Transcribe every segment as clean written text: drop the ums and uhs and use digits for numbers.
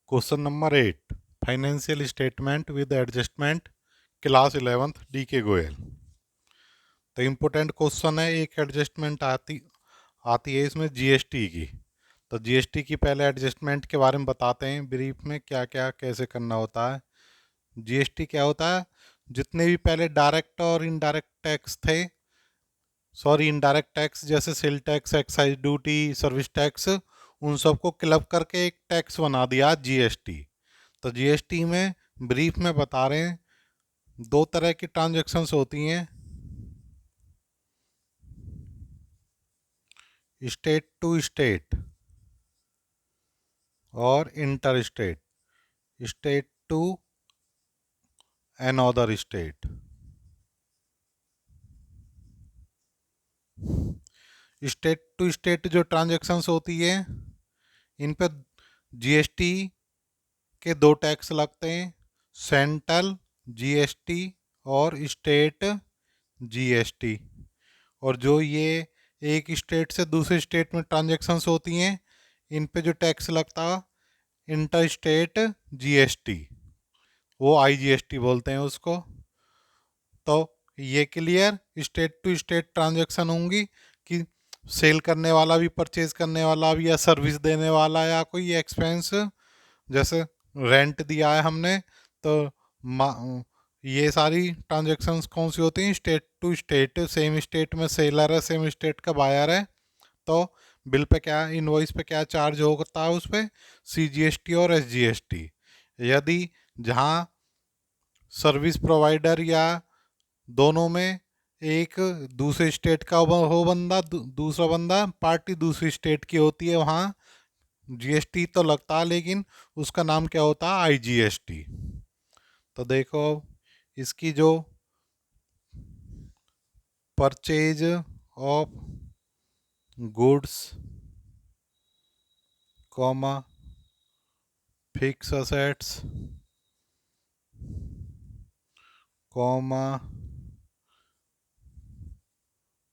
Question number 8, financial statement with adjustment, class 11th D के गोयल। तो important question है। एक एडजस्टमेंट आती आती है इसमें जीएसटी की। तो जीएसटी की पहले एडजस्टमेंट के बारे में बताते हैं ब्रीफ में, क्या क्या कैसे करना होता है। जीएसटी क्या होता है? जितने भी पहले डायरेक्ट और इनडायरेक्ट टैक्स थे, सॉरी इनडायरेक्ट टैक्स जैसे sale tax, excise duty, service tax, उन सबको क्लब करके एक टैक्स बना दिया जीएसटी। तो जीएसटी में ब्रीफ में बता रहे हैं, दो तरह की ट्रांजैक्शंस होती हैं, स्टेट टू स्टेट और interstate, state to another state. State to state जो ट्रांजैक्शंस होती है, इन पे जीएसटी के दो टैक्स लगते हैं, सेंट्रल जीएसटी और स्टेट जीएसटी। और जो ये एक स्टेट से दूसरे स्टेट में ट्रांजैक्शंस होती हैं, इन पे जो टैक्स लगता है इंटर स्टेट जीएसटी, वो आईजीएसटी बोलते हैं उसको। तो ये clear, state to state transaction होंगी कि सेल करने वाला भी, परचेज करने वाला भी, या सर्विस देने वाला, या कोई एक्सपेंस, जैसे रेंट दिया है हमने, तो ये सारी ट्रांजैक्शंस कौन सी होती हैं? State to state. Same state में सेलर है, सेम स्टेट का बायर है, तो बिल पे क्या, इनवॉइस पे क्या चार्ज होता है? उस पर सीजीएसटी और एसजीएसटी। यदि जहाँ सर्विस प्रोवाइडर या दोनों में एक दूसरे स्टेट का हो बंदा, दूसरा बंदा पार्टी दूसरी स्टेट की होती है, वहाँ जीएसटी तो लगता है, लेकिन उसका नाम क्या होता है? आईजीएसटी। तो देखो, इसकी जो purchase of goods comma fix assets comma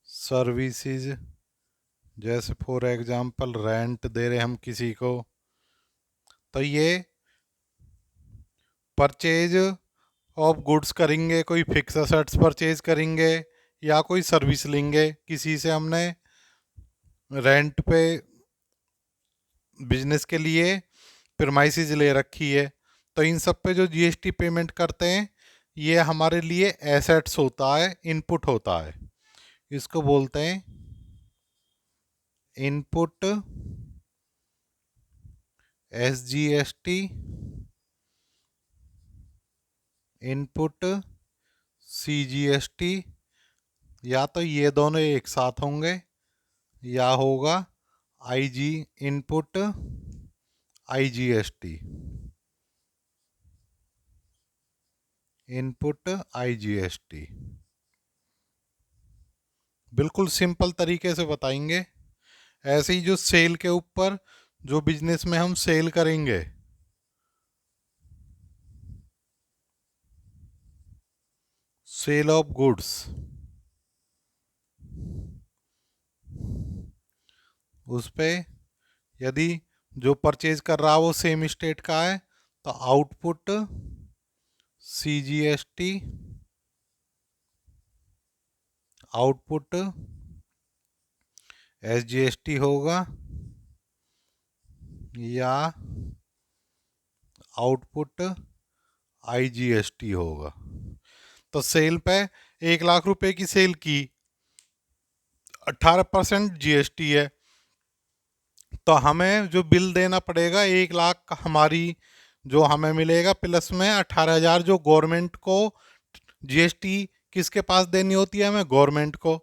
services, जैसे फॉर एग्जांपल रेंट दे रहे हम किसी को, तो ये परचेज ऑफ गुड्स करेंगे, कोई फिक्स असेट्स परचेज करेंगे, या कोई सर्विस लेंगे किसी से, हमने रेंट पे बिजनेस के लिए प्रीमाइसेस ले रखी है। तो इन सब पे जो जीएसटी पेमेंट करते हैं, ये हमारे लिए एसेट्स होता है, इनपुट होता है। इसको बोलते हैं इनपुट एसजीएसटी, इनपुट सीजीएसटी, या तो ये दोनों एक साथ होंगे, या होगा IG input IGST, input IGST. बिल्कुल सिंपल तरीके से बताएंगे। ऐसे ही जो सेल के ऊपर, जो बिजनेस में हम सेल करेंगे, सेल ऑफ गुड्स, उस पे यदि जो परचेज कर रहा है वो सेम स्टेट का है, तो आउटपुट सीजीएसटी, आउटपुट एसजीएसटी होगा, या आउटपुट आईजीएसटी होगा। तो सेल पे 1 लाख रुपए की सेल की, 18% जीएसटी है, तो हमें जो बिल देना पड़ेगा 1 लाख का, हमारी जो हमें मिलेगा, प्लस में 18,000 जो गवर्नमेंट को जीएसटी किसके पास देनी होती है? हमें, गवर्नमेंट को।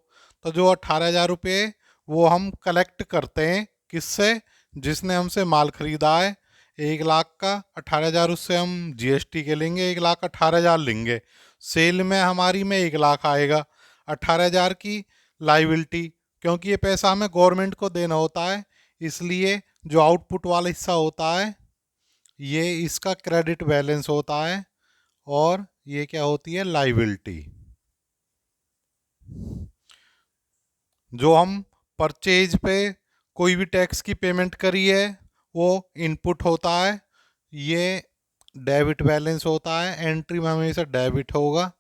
तो जो 18,000 रुपये वो हम कलेक्ट करते हैं किससे? जिसने हमसे माल खरीदा है। 1 लाख का 18,000 उससे हम जीएसटी के लेंगे, 1,18,000 लेंगे। सेल में हमारी में 1 लाख आएगा, 18,000 की लाइबिलिटी, क्योंकि ये पैसा हमें गवर्नमेंट को देना होता है, इसलिए जो आउटपुट वाला हिस्सा होता है ये इसका क्रेडिट बैलेंस होता है, और ये क्या होती है? लाइबिलिटी। जो हम परचेज पे कोई भी टैक्स की पेमेंट करी है, वो इनपुट होता है, ये डेबिट बैलेंस होता है, एंट्री में हमेशा डेबिट होगा,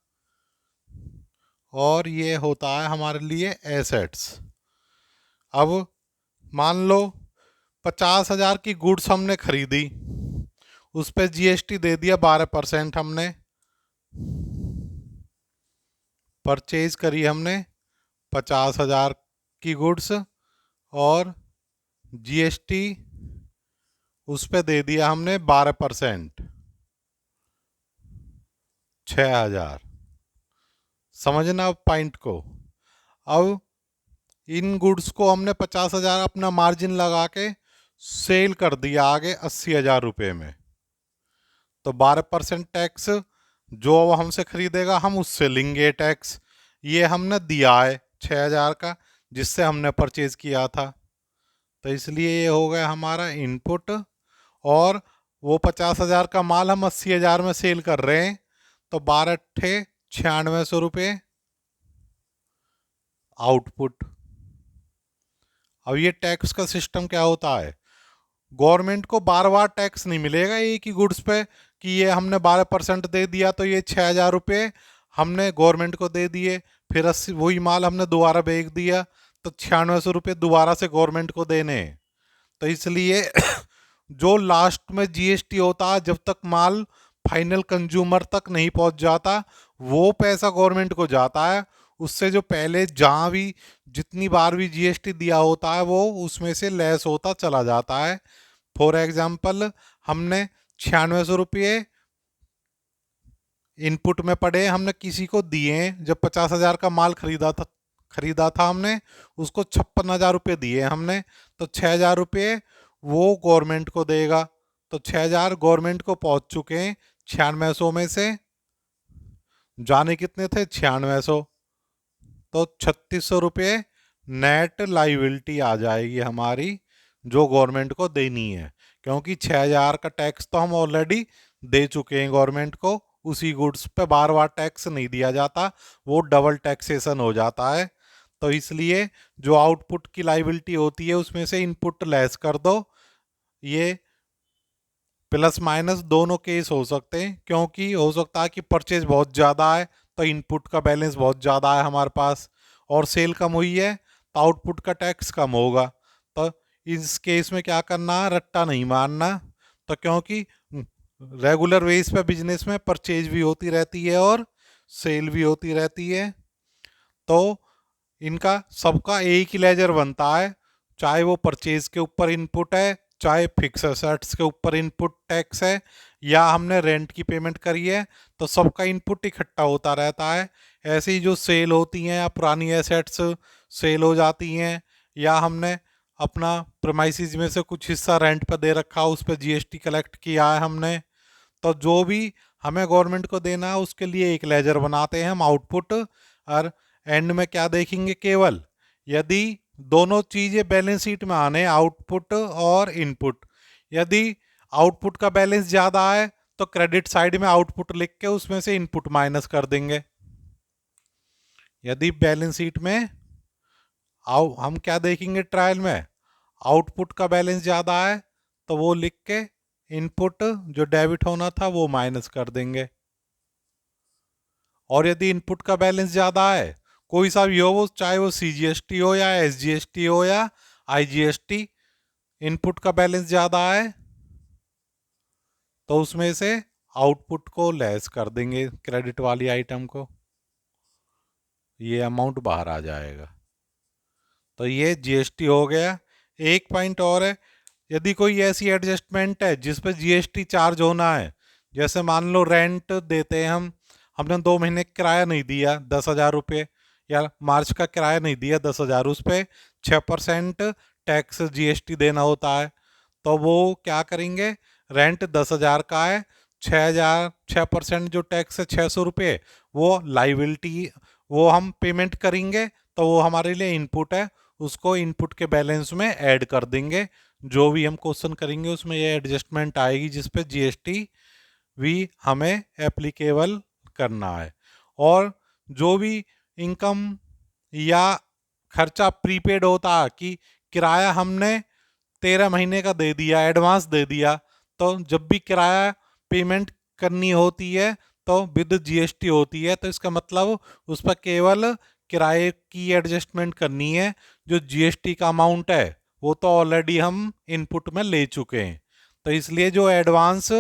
और ये होता है हमारे लिए एसेट्स। अब मान लो 50,000 की गुड्स हमने खरीदी, उस पर जीएसटी दे दिया 12%, हमने परचेज करी हमने 50,000 की गुड्स, और जीएसटी उस पर दे दिया हमने 12%, 6,000। समझना पॉइंट को। अब इन गुड्स को हमने 50,000 अपना मार्जिन लगा के सेल कर दिया आगे 80,000 रुपये में, तो 12% टैक्स जो हमसे खरीदेगा हम उससे लेंगे टैक्स। ये हमने दिया है 6,000 का, जिससे हमने परचेज किया था, तो इसलिए ये हो गया हमारा इनपुट। और वो 50,000 का माल हम 80,000 में सेल कर रहे हैं, तो 12×8 = 9,600 रुपये आउटपुट। अब ये टैक्स का सिस्टम क्या होता है, गवर्नमेंट को बार बार टैक्स नहीं मिलेगा एक ही गुड्स पे, कि ये हमने 12% दे दिया तो ये 6,000 रुपये हमने गवर्नमेंट को दे दिए, फिर 80 वही माल हमने दोबारा बेच दिया, तो 9,600 रुपये दोबारा से गवर्नमेंट को देने हैं। तो इसलिए जो लास्ट में जीएसटी होता है, जब तक माल फाइनल कंज्यूमर तक नहीं पहुंच जाता, वो पैसा गवर्नमेंट को जाता है। उससे जो पहले जहां भी जितनी बार भी जीएसटी दिया होता है, वो उसमें से लेस होता चला जाता है। फॉर एग्जाम्पल, हमने 9,600 रुपये इनपुट में पड़े, हमने किसी को दिए, जब 50,000 का माल खरीदा था हमने, उसको 56,000 रुपये दिए हमने, तो 6,000 रुपये वो गवर्नमेंट को देगा। तो 6,000 गवर्नमेंट को पहुंच चुके हैं 9,600 में से, जाने कितने थे 9,600, तो 3,600 रुपये नेट लाइबिलिटी आ जाएगी हमारी, जो गवर्नमेंट को देनी है, क्योंकि 6,000 का टैक्स तो हम ऑलरेडी दे चुके हैं गवर्नमेंट को। उसी गुड्स पे बार बार टैक्स नहीं दिया जाता, वो डबल टैक्सेशन हो जाता है। तो इसलिए जो आउटपुट की लाइबिलिटी होती है, उसमें से इनपुट लेस कर दो। ये प्लस माइनस दोनों केस हो सकते हैं, क्योंकि हो सकता है कि परचेज बहुत ज़्यादा है तो इनपुट का बैलेंस बहुत ज़्यादा है हमारे पास, और सेल कम हुई है तो आउटपुट का टैक्स कम होगा। तो इस केस में क्या करना है, रट्टा नहीं मारना। तो क्योंकि रेगुलर बेस पे बिजनेस में परचेज भी होती रहती है और सेल भी होती रहती है, तो इनका सबका एक ही लेजर बनता है, चाहे वो परचेज के ऊपर इनपुट है, चाहे फिक्स एसेट्स के ऊपर इनपुट टैक्स है, या हमने रेंट की पेमेंट करी है, तो सबका इनपुट इकट्ठा होता रहता है। ऐसे ही जो सेल होती हैं या पुरानी एसेट्स सेल हो जाती हैं, या हमने अपना प्रेमाइसिस में से कुछ हिस्सा रेंट पर दे रखा, उस पर जीएसटी कलेक्ट किया है हमने, तो जो भी हमें गवर्नमेंट को देना है उसके लिए एक लेजर बनाते हैं हम आउटपुट। और एंड में क्या देखेंगे, केवल यदि दोनों चीजें बैलेंस शीट में आने, आउटपुट और इनपुट, यदि आउटपुट का बैलेंस ज्यादा है तो क्रेडिट साइड में आउटपुट लिख के उसमें से इनपुट माइनस कर देंगे। यदि बैलेंस शीट में हम क्या देखेंगे ट्रायल में, आउटपुट का बैलेंस ज्यादा है तो वो लिख के इनपुट जो डेबिट होना था वो माइनस कर देंगे। और यदि इनपुट का बैलेंस ज्यादा है, कोई सा भी हो वो, चाहे वो सीजीएसटी हो या एसजीएसटी हो या आईजीएसटी, इनपुट का बैलेंस ज्यादा है तो उसमें से आउटपुट को लेस कर देंगे, क्रेडिट वाली आइटम को, ये अमाउंट बाहर आ जाएगा। तो ये जीएसटी हो गया। एक पॉइंट और है, यदि कोई ऐसी एडजस्टमेंट है जिस पर जीएसटी चार्ज होना है, जैसे मान लो रेंट देते हैं हमने 2 महीने किराया नहीं दिया 10,000 रुपये, या मार्च का किराया नहीं दिया 10,000, उस पर 6% टैक्स जीएसटी देना होता है, तो वो क्या करेंगे, रेंट 10,000 का है, 6,000 6% जो टैक्स है 600 रुपये, वो लाइबिलिटी वो हम पेमेंट करेंगे, तो वो हमारे लिए इनपुट है, उसको इनपुट के बैलेंस में ऐड कर देंगे। जो भी हम क्वेश्चन करेंगे उसमें ये एडजस्टमेंट आएगी जिस पे जीएसटी भी हमें एप्लीकेबल करना है। और जो भी इनकम या खर्चा प्रीपेड होता है, कि किराया हमने 13 महीने का दे दिया, एडवांस दे दिया, तो जब भी किराया पेमेंट करनी होती है तो विद जीएसटी होती है, तो इसका मतलब उस पर केवल किराए की एडजस्टमेंट करनी है। जो जीएसटी का अमाउंट है वो तो ऑलरेडी हम इनपुट में ले चुके हैं। तो इसलिए जो एडवांस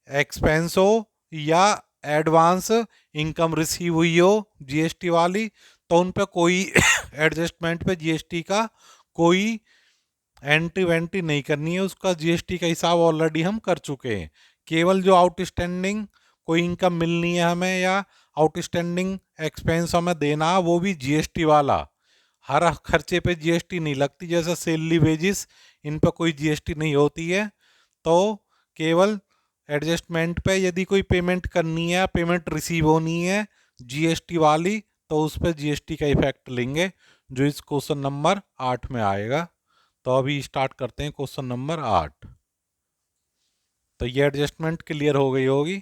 एक्सपेंस हो या एडवांस इनकम रिसीव हुई हो जीएसटी वाली, तो उन पे कोई एडजस्टमेंट पे जीएसटी का कोई एंट्री वेंट्री नहीं करनी है। उसका जीएसटी का हिसाब ऑलरेडी हम कर चुके हैं। केवल जो आउटस्टैंडिंग कोई इनकम मिलनी है हमें या आउटस्टैंडिंग एक्सपेंस हमें देना है, वो भी जीएसटी वाला। हर खर्चे पे जीएसटी नहीं लगती, जैसे सैलरी वेजिस, इन पर कोई जीएसटी नहीं होती है। तो केवल एडजस्टमेंट पे यदि कोई पेमेंट करनी है, पेमेंट रिसीव होनी है जीएसटी वाली, तो उस पर जीएसटी का इफेक्ट लेंगे, जो इस क्वेश्चन नंबर 8 में आएगा। तो अभी स्टार्ट करते हैं क्वेश्चन नंबर 8। तो ये एडजस्टमेंट क्लियर हो गई होगी।